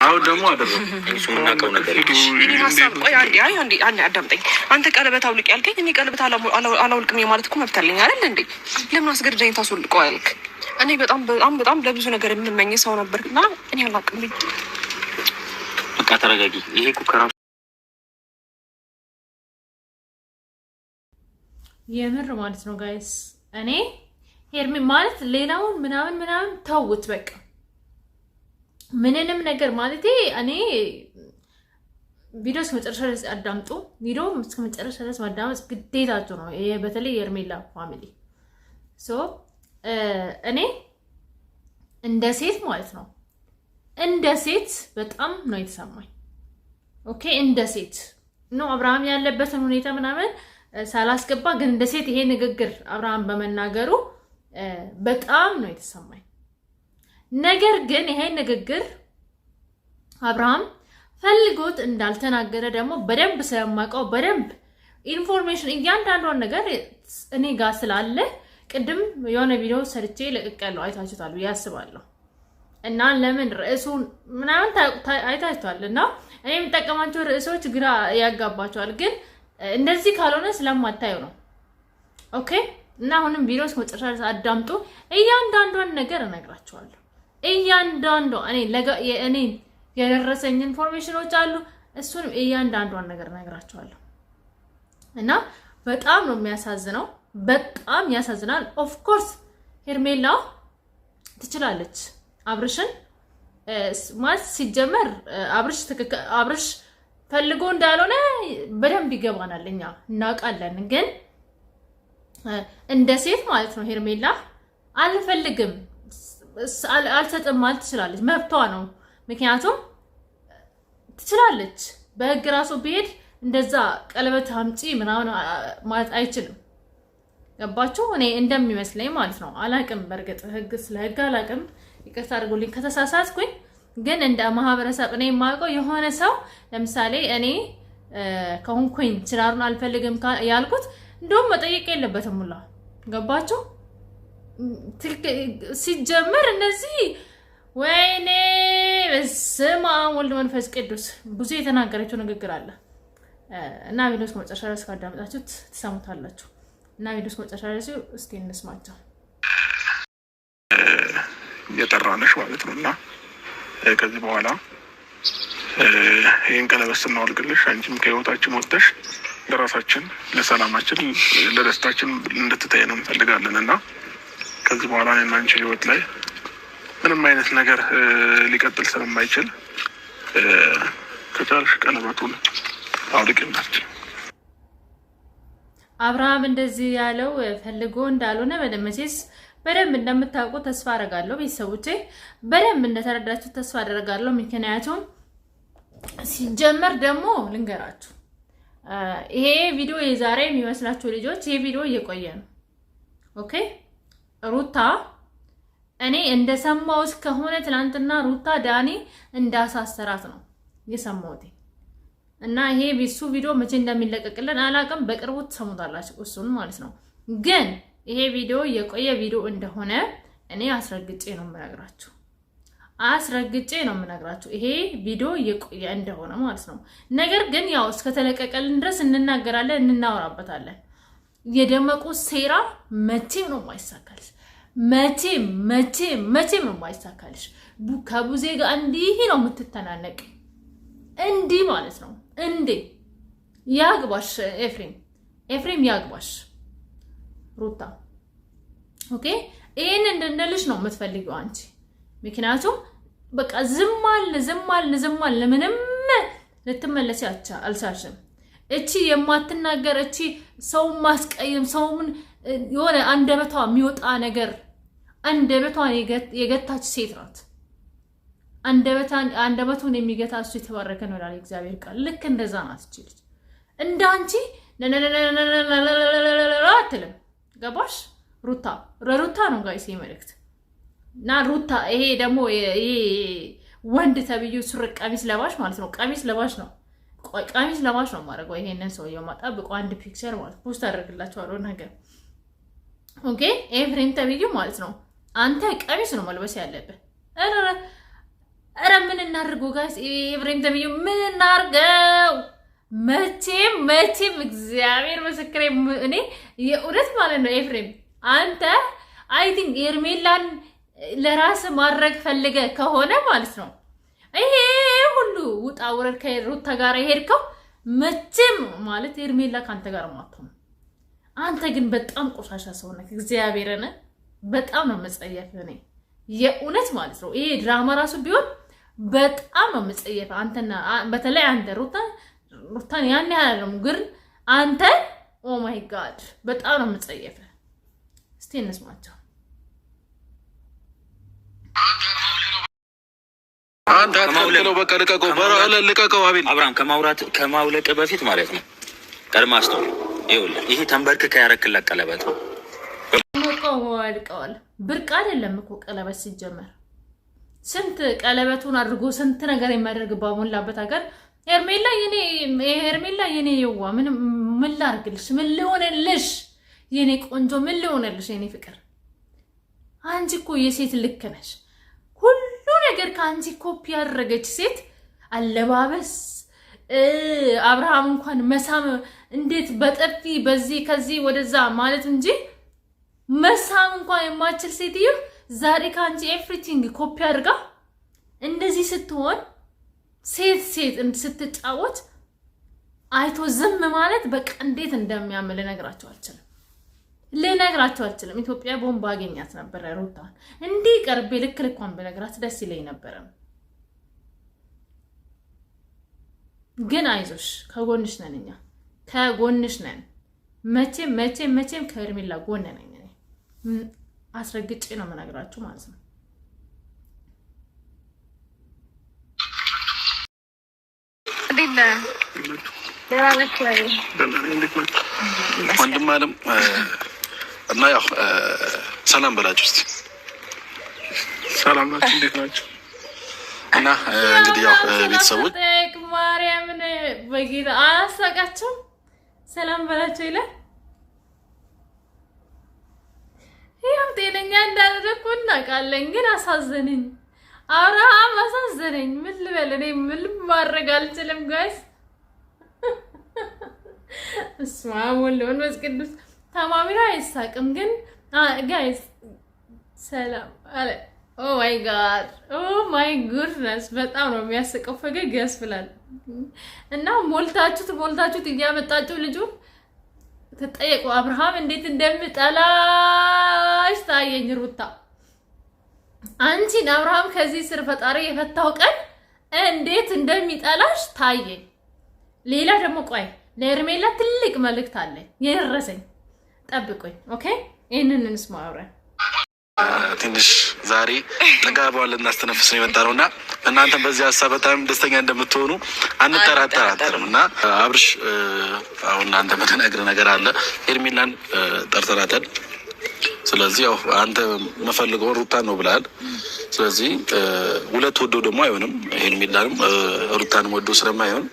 አሁን ደግሞ አደረኩ እሱና ቀው ነገር እኔ ሀሳብ ቆይ አንዴ አዳምጠኝ። አንተ ቀለበት አውልቅ ያልከኝ እኔ ቀለበት አላውልቅም ማለት እኮ መብት አለኝ አይደል እንዴ? ለምን አስገድደኝ ታስወልቀው ያልክ? እኔ በጣም ለብዙ ነገር የምመኝ ሰው ነበርና እኔ አላውቅም። በቃ ተረጋጊ። ይሄ እኮ ከራሱ የምር ማለት ነው ጋይስ። እኔ ሄርሜ ማለት ሌላውን ምናምን ተውት በቃ ምንንም ነገር ማለት እኔ ቪዲዮ እስከ መጨረሻ ድረስ አዳምጡ። ቪዲዮ እስከ መጨረሻ ድረስ ማዳመጥ ግዴታችሁ ነው። ይሄ በተለይ የሄርሜላ ፋሚሊ እኔ እንደ ሴት ማለት ነው እንደ ሴት በጣም ነው የተሰማኝ። ኦኬ እንደ ሴት ነው አብርሃም ያለበትን ሁኔታ ምናምን ሳላስገባ ግን እንደ ሴት ይሄ ንግግር አብርሃም በመናገሩ በጣም ነው የተሰማኝ። ነገር ግን ይሄ ንግግር አብርሃም ፈልጎት እንዳልተናገረ ደግሞ በደንብ ስለማውቀው በደንብ ኢንፎርሜሽን እያንዳንዷን ነገር እኔ ጋር ስላለ ቅድም የሆነ ቪዲዮ ሰርቼ ለቅቄያለሁ፣ አይታችሁታል ብዬ አስባለሁ። እና ለምን ርዕሱን ምናምን አይታችኋል። እና እኔ የምጠቀማቸው ርዕሶች ግራ ያጋባቸዋል፣ ግን እንደዚህ ካልሆነ ስለማታዩ ነው። ኦኬ እና አሁንም ቪዲዮ እስከ መጨረሻ ድረስ አዳምጡ። እያንዳንዷን ነገር እነግራችኋለሁ። እያንዳንዷ እኔ የደረሰኝ ኢንፎርሜሽኖች አሉ። እሱንም እያንዳንዷን ነገር እነግራችኋለሁ። እና በጣም ነው የሚያሳዝነው፣ በጣም ያሳዝናል። ኦፍ ኮርስ ሄርሜላ ትችላለች አብርሽን ማለት ሲጀመር አብርሽ ፈልጎ እንዳልሆነ በደንብ ይገባናል፣ እኛ እናውቃለን። ግን እንደ ሴት ማለት ነው ሄርሜላ አልፈልግም አልሰጥም ማለት ትችላለች፣ መብቷ ነው። ምክንያቱም ትችላለች። በህግ ራሱ ቢሄድ እንደዛ ቀለበት አምጪ ምናምን ማለት አይችልም። ገባችሁ? እኔ እንደሚመስለኝ ማለት ነው። አላቅም፣ በእርግጥ ስለ ህግ አላቅም፣ ይቅርታ አድርጉልኝ ከተሳሳትኩኝ። ግን እንደ ማህበረሰብ እኔ የማውቀው የሆነ ሰው ለምሳሌ እኔ ከሆንኩኝ ትዳሩን አልፈልግም ያልኩት እንደውም መጠየቅ የለበትም ሁላ። ገባችሁ? ሲጀመር እነዚህ ወይኔ በስመ አብ ወልድ መንፈስ ቅዱስ ብዙ የተናገረችው ንግግር አለ እና ቪዲዮስ መጨረሻ ድረስ ካዳመጣችሁት ትሰሙታላችሁ። እና ቪዲዮስ መጨረሻ ድረስ እስቲ እንስማቸው። የጠራነሽ ማለት ነው እና ከዚህ በኋላ ይህን ቀለበት ስናወልቅልሽ አንቺም ከህይወታችን ወጥተሽ ለራሳችን፣ ለሰላማችን፣ ለደስታችን እንድትታይ ነው እንፈልጋለን እና ከዚህ በኋላ እኔና አንቺ ህይወት ላይ ምንም አይነት ነገር ሊቀጥል ስለማይችል ከቻልሽ ቀለበቱን አውልቅላችሁ። አብርሃም እንደዚህ ያለው ፈልጎ እንዳልሆነ በደንብ እንደምታውቁ ተስፋ አደርጋለሁ። ቤተሰቦቼ በደንብ እንደተረዳችሁ ተስፋ አደርጋለሁ። ምክንያቱም ሲጀመር ደግሞ ልንገራችሁ፣ ይሄ ቪዲዮ የዛሬ የሚመስላችሁ ልጆች ይሄ ቪዲዮ እየቆየ ነው። ኦኬ ሩታ እኔ እንደሰማሁት ከሆነ ትናንትና ሩታ ዳኒ እንዳሳሰራት ነው የሰማሁት። እና ይሄ ቢሱ ቪዲዮ መቼ እንደሚለቀቅልን አላውቅም፣ በቅርቡ ትሰሙታላችሁ እሱን ማለት ነው። ግን ይሄ ቪዲዮ የቆየ ቪዲዮ እንደሆነ እኔ አስረግጬ ነው የምነግራችሁ። ይሄ ቪዲዮ የቆየ እንደሆነ ማለት ነው። ነገር ግን ያው እስከተለቀቀልን ድረስ እንናገራለን፣ እናወራበታለን። የደመቁ ሴራ መቼም ነው የማይሳካልሽ፣ መቼም ነው የማይሳካልሽ። ከቡዜ ጋር እንዲህ ነው የምትተናነቅ፣ እንዲህ ማለት ነው። እንዴ ያግባሽ ኤፍሬም ያግባሽ ሩታ። ኦኬ ይሄን እንድንልሽ ነው የምትፈልጊው አንቺ። ምክንያቱም በቃ ዝም አልን ምንም ልትመለሲ አልቻልሽም። እቺ የማትናገር እቺ ሰው ማስቀየም ሰውን የሆነ አንደበቷ የሚወጣ ነገር አንደበቷን የገታች ሴት ናት። አንደበቱን የሚገታ እሱ የተባረከ ነው ይላል እግዚአብሔር ቃል። ልክ እንደዛ ናት እቺ ልጅ። እንዳንቺ አትልም። ገባሽ? ሩታ ነው ጋይስ መልእክት እና ሩታ ይሄ ደግሞ ይሄ ወንድ ተብዩ ሱሪ ቀሚስ ለባሽ ማለት ነው። ቀሚስ ለባሽ ነው ማድረገው። ይሄንን ሰውየው ማጣብቆ አንድ ፒክቸር ማለት ፖስት አደርግላችኋለሁ ነገር። ኦኬ ኤፍሬም ተብዩ ማለት ነው። አንተ ቀሚስ ነው መልበስ ያለብህ። ኧረ ምን እናድርገው ጋይስ? ኤፍሬም ተብዬ ምን እናድርገው? መቼም እግዚአብሔር ምስክሬ እኔ የእውነት ማለት ነው ኤፍሬም አንተ አይ ቲንክ ሄርሜላን ለራስ ማድረግ ፈልገ ከሆነ ማለት ነው ይሄ ሁሉ ውጣ ውረድ ከሩታ ጋር የሄድከው መቼም ማለት ሄርሜላ ካንተ ጋር ማጥተው። አንተ ግን በጣም ቆሻሻ ሰው ነህ። እግዚአብሔርን በጣም ነው መጸየፍ እኔ የእውነት ማለት ነው። ይሄ ድራማ ራሱ ቢሆን በጣም ነው መጸየፍ አንተና በተለይ አንተ ሩታን ያን ያህል ግን አንተ ኦ ማይ ጋድ በጣም ነው መጸየፍ። እስቲ እንስማቸው። አንተ አትከልክለው፣ በቃ ልቀቀው፣ ልቀቀው። አቤል አብርሃም ከማውለቅ በፊት ማለት ነው ቀድማ አስተውል። ይኸውልህ ይሄ ተንበርክከ ያረክላት ቀለበት ነው። ወድቀዋል። ብርቅ አይደለም እኮ ቀለበት ሲጀመር። ስንት ቀለበቱን አድርጎ ስንት ነገር የሚያደርግ ባሞላበት ሀገር ሄርሜላ የኔ የዋ ምን ላድርግልሽ? ምን ልሆንልሽ? የኔ ቆንጆ ምን ልሆንልሽ? የኔ ፍቅር አንቺ እኮ የሴት ልክ ነሽ። ሁሉ ነገር ከአንቺ ኮፒ ያደረገች ሴት አለባበስ፣ አብርሃም እንኳን መሳም እንዴት በጥፊ በዚህ ከዚህ ወደዛ ማለት እንጂ መሳም እንኳን የማችል ሴትዮ ዛሬ ከአንቺ ኤቭሪቲንግ ኮፒ አድርጋ እንደዚህ ስትሆን ሴት ስትጫወት አይቶ ዝም ማለት በቃ እንዴት እንደሚያምል ልነግራቸው አልችልም። ኢትዮጵያ ቦምብ አገኛት ነበር ሩታን እንዲህ ቀርቤ ልክ ልኳን በነገራት ደስ ይለኝ ነበር። ግን አይዞሽ ከጎንሽ ነን፣ እኛ ከጎንሽ ነን። መቼም ከሄርሜላ ጎን ነኝ እኔ አስረግጬ ነው የምነግራችሁ ማለት ነው። ወንድም አለም እና ያው ሰላም በላችሁ እስቲ። ሰላም ናችሁ? እንዴት ናችሁ? እና እንግዲህ ያው ቤተሰቦች ማርያምን በጌታ አላሳቃቸው ሰላም በላቸው ይላል። ያው ጤነኛ እንዳደረኩ እናውቃለን፣ ግን አሳዘነኝ። አብርሃም አሳዘነኝ። ምን ልበል እኔ ምን ማድረግ አልችልም ጋይስ። እስማ ወልወን መስቅዱስ ታማሚራ አይሳቅም፣ ግን ጋይስ ሰላም አለ። ኦ ማይ ጉድነስ በጣም ነው የሚያስቀው። ፈገግ ያስብላል። እና ሞልታችሁት እያመጣችሁ ልጁ ተጠየቁ። አብርሃም እንዴት እንደምጠላሽ ታየኝ ሩታ። አንቺን አብርሃም ከዚህ ስር ፈጣሪ የፈታው ቀን እንዴት እንደሚጠላሽ ታየኝ። ሌላ ደግሞ ቆይ ለሄርሜላ ትልቅ መልእክት አለኝ የደረሰኝ፣ ጠብቁኝ። ኦኬ ይሄንን እንስማ አብረን። ትንሽ ዛሬ ለጋባውን ልናስተነፍስ ነው የመጣ ነውና እናንተም በዚህ ሀሳብ በጣም ደስተኛ እንደምትሆኑ አንጠራጠርም። እና አብርሽ አሁን እናንተ የምትነግር ነገር አለ። ሄርሜላን ጠርተናታል። ስለዚህ ያው አንተ መፈልገው ሩታን ነው ብለሃል። ስለዚህ ሁለት ወዶ ደግሞ አይሆንም። ሄርሜላንም ሩታንም ወዶ ስለማይሆን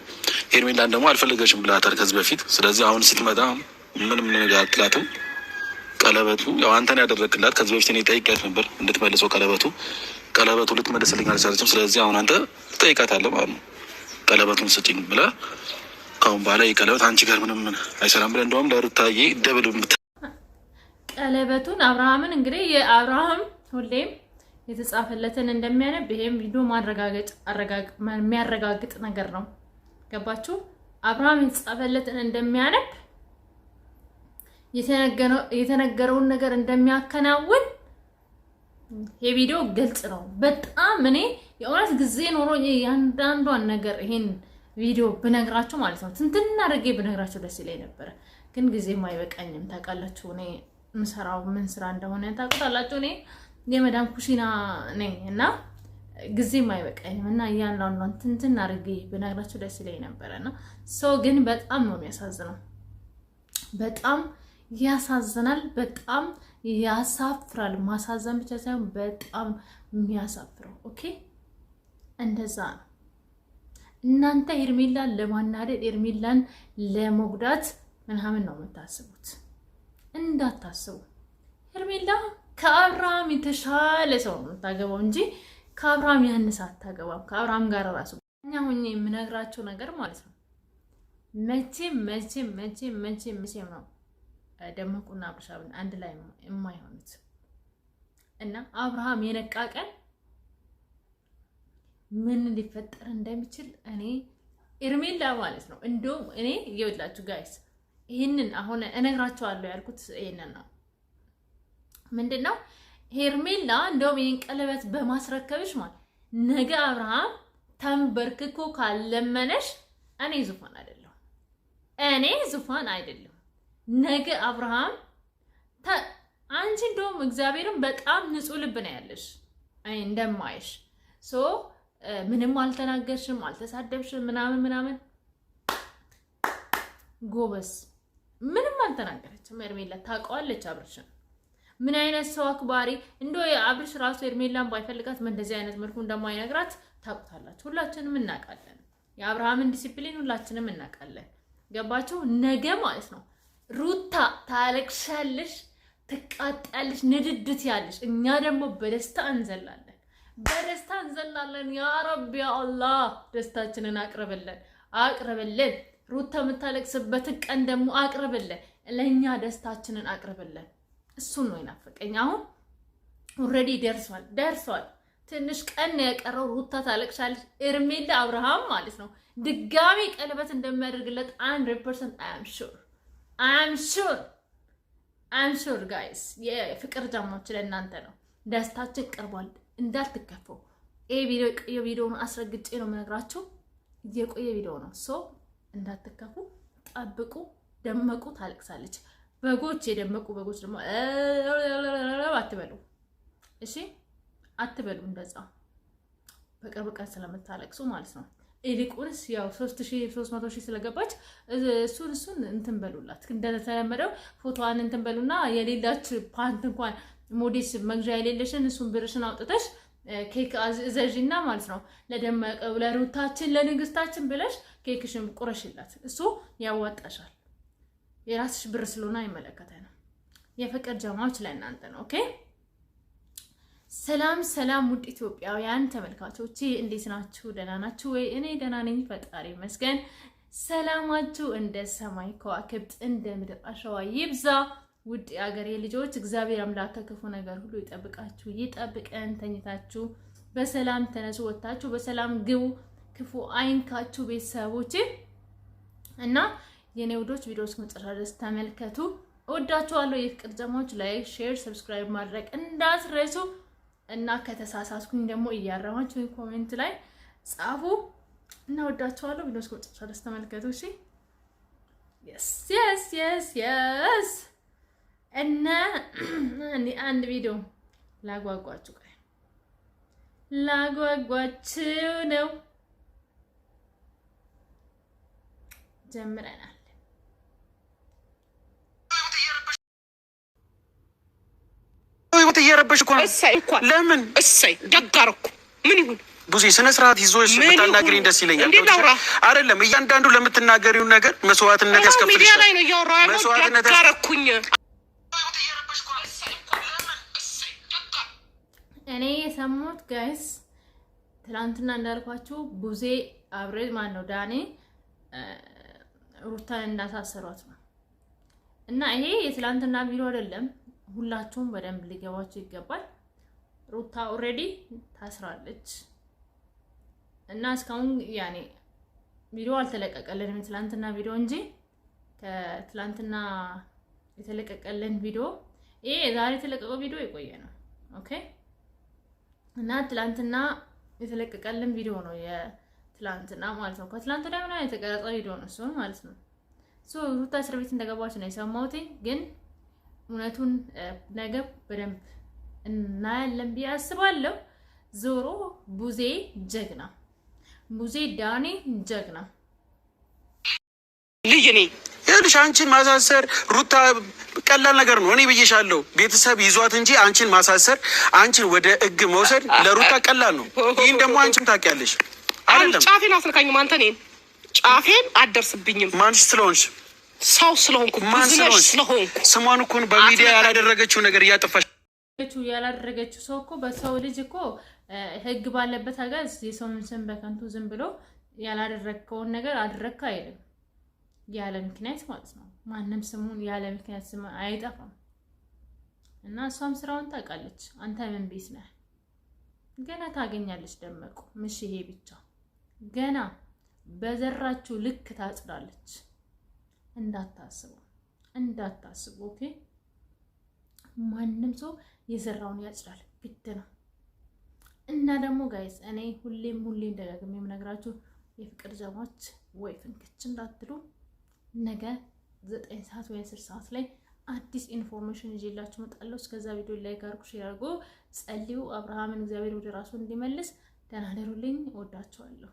ሄርሜላን ደግሞ አልፈለገሽም ብለሃታል ከዚህ በፊት። ስለዚህ አሁን ስትመጣ ምንም ነገር አትላትም። ቀለበቱ ያው አንተን ያደረግላት ከዚህ በፊት እኔ ጠይቄያት ነበር እንድትመልሰው ቀለበቱ ልትመልስልኝ አልቻለችም። ስለዚህ አሁን አንተ ትጠይቃታለህ ማለት ነው። ቀለበቱን ስጭኝ ብለህ ከአሁን በኋላ ይህ ቀለበት አንቺ ጋር ምንም አይሰራም ብለህ እንደውም ለሩታዬ ደብል ቀለበቱን አብርሃምን እንግዲህ የአብርሃም ሁሌም የተጻፈለትን እንደሚያነብ ይሄም ቪዲዮ የሚያረጋግጥ ነገር ነው። ገባችሁ? አብርሃም የተጻፈለትን እንደሚያነብ የተነገረውን ነገር እንደሚያከናውን የቪዲዮ ግልጽ ነው። በጣም እኔ የእውነት ጊዜ ኖሮ ያንዳንዷን ነገር ይሄን ቪዲዮ ብነግራችሁ ማለት ነው ትንትና አድርጌ ብነግራችሁ ደስ ይለኝ ነበር፣ ግን ጊዜም አይበቃኝም። ታውቃላችሁ እኔ ምሰራው ምን ስራ እንደሆነ ታውቃላችሁ። እኔ የመዳም ኩሽና ነኝ እና ጊዜም አይበቃኝም እና ያንዳንዷን ትንትና አድርጌ ብነግራችሁ ደስ ይለኝ ነበርና ሰው ግን በጣም ነው የሚያሳዝነው። በጣም ያሳዝናል። በጣም ያሳፍራል። ማሳዘን ብቻ ሳይሆን በጣም የሚያሳፍረው። ኦኬ እንደዛ ነው። እናንተ ሄርሜላን ለማናደድ ሄርሜላን ለመጉዳት ምናምን ነው የምታስቡት። እንዳታስቡ። ሄርሜላ ከአብርሃም የተሻለ ሰው ነው የምታገባው እንጂ ከአብርሃም ያንስ አታገባም። ከአብርሃም ጋር ራሱ እኛ ሁኜ የምነግራቸው ነገር ማለት ነው። መቼም ነው ደመቁና አብርሻብን አንድ ላይ የማይሆኑት እና አብርሃም የነቃ ቀን ምን ሊፈጠር እንደሚችል እኔ ኤርሜላ ማለት ነው። እንደውም እኔ ይኸውላችሁ ጋይስ ይህንን አሁን እነግራቸዋለሁ ያልኩት ይሄንን ነው። ምንድነው ሄርሜላ እንደውም ይሄን ቀለበት በማስረከብሽ ማለት ነገ አብርሃም ተንበርክኮ ካለመነሽ እኔ ዙፋን አይደለም። ነገ አብርሃም አንቺ እንደውም እግዚአብሔርን በጣም ንጹህ ልብ ነው ያለሽ እንደማይሽ ምንም አልተናገርሽም፣ አልተሳደብሽም ምናምን ጎበስ ምንም አልተናገረችም። ኤርሜላ ታውቀዋለች አብርሽን ምን አይነት ሰው አክባሪ እንደው አብርሽ ራሱ ኤርሜላን ባይፈልጋት እንደዚህ አይነት መልኩ እንደማይነግራት ታውቁታላችሁ። ሁላችንም እናውቃለን። የአብርሃምን ዲሲፕሊን ሁላችንም እናውቃለን። ገባችሁ? ነገ ማለት ነው ሩታ ታለቅሻለሽ፣ ትቃጣለሽ፣ ንድድት ያለሽ፣ እኛ ደግሞ በደስታ እንዘላለን። ያ ረቢ አላህ ደስታችንን አቅርብልን። ሩታ የምታለቅስበትን ቀን ደግሞ አቅርብልን። ለኛ ደስታችንን አቅርብልን። እሱን ነው ይናፈቀኝ። አሁን ኦሬዲ ደርሷል። ትንሽ ቀን የቀረው ሩታ ታለቅሻለች። ኤርሜላ አብርሃም ማለት ነው ድጋሚ ቀለበት እንደሚያደርግለት 100% አም ሹር ጋይስ። የፍቅር ጃማዎች ለእናንተ ነው። ደስታችን ቀርቧል። እንዳትከፈው። የቆየ ቪዲዮውን አስረግጬ ነው የምነግራችሁ። የቆየ ቪዲዮ ነው። እንዳትከፉ፣ ጠብቁ። ደመቁ ታለቅሳለች። የደመቁ በጎች ደግሞ አትበሉ። እሺ አትበሉ እንደዛ በቅርብ ቀን ስለምታለቅሱ ማለት ነው። ይልቁንስ ያው 300,000 ስለገባች እሱን እንትን በሉላት። እንደተለመደው ፎቶዋን እንትን በሉና የሌላች ፓንት እንኳን ሞዴስ መግዣ የሌለሽን እሱን ብርሽን አውጥተሽ ኬክ አዘዥና ማለት ነው ለደመቀው ለሩታችን ለንግስታችን ብለሽ ኬክሽን ቁረሽላት። እሱ ያዋጣሻል። የራስሽ ብር ስለሆነ አይመለከተንም። የፍቅር ጀማዎች ለእናንተ ነው። ኦኬ። ሰላም ውድ ኢትዮጵያውያን ተመልካቾች እንዴት ናችሁ? ደህና ናችሁ ወይ? እኔ ደህና ነኝ፣ ፈጣሪ ይመስገን። ሰላማችሁ እንደ ሰማይ ከዋክብት እንደ ምድር አሸዋ ይብዛ። ውድ የአገሬ ልጆች እግዚአብሔር አምላክ ከክፉ ነገር ሁሉ ይጠብቃችሁ፣ ይጠብቀን። ተኝታችሁ በሰላም ተነሱ፣ ወጣችሁ በሰላም ግቡ፣ ክፉ አይንካችሁ ቤተሰቦች እና የኔ ውዶች ቪዲዮስ መጨረሻ ድረስ ተመልከቱ። እወዳችኋለሁ። የፍቅር ጀማዎች ላይክ፣ ሼር፣ ሰብስክራይብ ማድረግ እንዳትረሱ እና ከተሳሳትኩኝ ደግሞ እያረማችሁ ኮሜንት ላይ ጻፉ እና እወዳችኋለሁ። ቪዲዮስ መጨረሻ ድረስ ተመልከቱ። እሺ yes እና አንድ ቪዲዮ ላጓጓችሁ ነው ጀምረናል። እየረበሽ እኮ ነው። ለምን ደጋርኩ ምን ይሁን ቡዜ ስነ ስርዓት ይዞሽ ብታናግሪኝ ደስ ይለኛል። አይደለም እያንዳንዱ ለምትናገሪው ነገር መስዋዕትነት ያስከፍልሻል። መስዋዕትነት ደጋርኩኝ። እኔ የሰማሁት ጋይስ ትላንትና እንዳልኳችሁ ቡዜ አብሬድ ማን ነው ዳኔ ሩታን እንዳሳሰሯት ነው። እና ይሄ የትላንትና ቪዲዮ አይደለም። ሁላችሁም በደንብ ሊገባችሁ ይገባል። ሩታ ኦሬዲ ታስራለች እና እስካሁን ያኔ ቪዲዮ አልተለቀቀልንም ትላንትና ቪዲዮ እንጂ ከትላንትና የተለቀቀልን ቪዲዮ ይሄ ዛሬ የተለቀቀው ቪዲዮ የቆየ ነው። ኦኬ። እና ትላንትና የተለቀቀልን ቪዲዮ ነው የትላንትና ማለት ነው። ከትላንትና ምናምን የተቀረጸ ቪዲዮ ነው እሱ ማለት ነው። ሩታ እስር ቤት እንደገባች ነው የሰማሁት። ግን እውነቱን ነገ በደንብ እናያለን ብዬ አስባለሁ። ዞሮ ቡዜ ጀግና፣ ቡዜ ዳኔ ጀግና ልጅ ነኝ። ይኸውልሽ አንቺን ማሳሰር ሩታ ቀላል ነገር ነው። እኔ ብዬሻለሁ ቤተሰብ ይዟት እንጂ አንቺን ማሳሰር፣ አንቺን ወደ ሕግ መውሰድ ለሩታ ቀላል ነው። ይህን ደግሞ አንቺም ታውቂያለሽ አይደለም? ጫፌን አስነካኝም። አንተ እኔን ጫፌን አትደርስብኝም። ማንሽ ስለሆንሽ ሰው ስለሆንኩ ማን ስለሆንሽ ስሟን እኮ በሚዲያ ያላደረገችው ነገር እያጠፋሽ ያላደረገችው ሰው እኮ በሰው ልጅ እኮ ህግ ባለበት ሀገር የሰውን ስም በከንቱ ዝም ብሎ ያላደረግከውን ነገር አድረግካ አይልም። ያለ ምክንያት ማለት ነው። ማንም ስሙን ያለ ምክንያት ስም አይጠፋም። እና እሷም ስራውን ታውቃለች። አንተ ምን ቢስ ነህ? ገና ታገኛለች ደመቁ። ምሽ ይሄ ብቻ ገና በዘራችሁ ልክ ታጽዳለች። እንዳታስቡ ኦኬ። ማንም ሰው የዘራውን ያጭዳል፣ ግድ ነው። እና ደግሞ ጋይስ እኔ ሁሌም ደጋግሜ የምነግራችሁ የፍቅር ጀማች ወይ ፍንክች እንዳትሉ። ነገ 9 ሰዓት ወይ 10 ሰዓት ላይ አዲስ ኢንፎርሜሽን ይዤላችሁ እመጣለሁ። እስከዛ ቪዲዮ ላይክ አድርጉ፣ ሼር አድርጉ፣ ጸልዩ አብርሃምን እግዚአብሔር ወደ ራሱ እንዲመልስ። ደህና ደሩልኝ። እወዳችኋለሁ።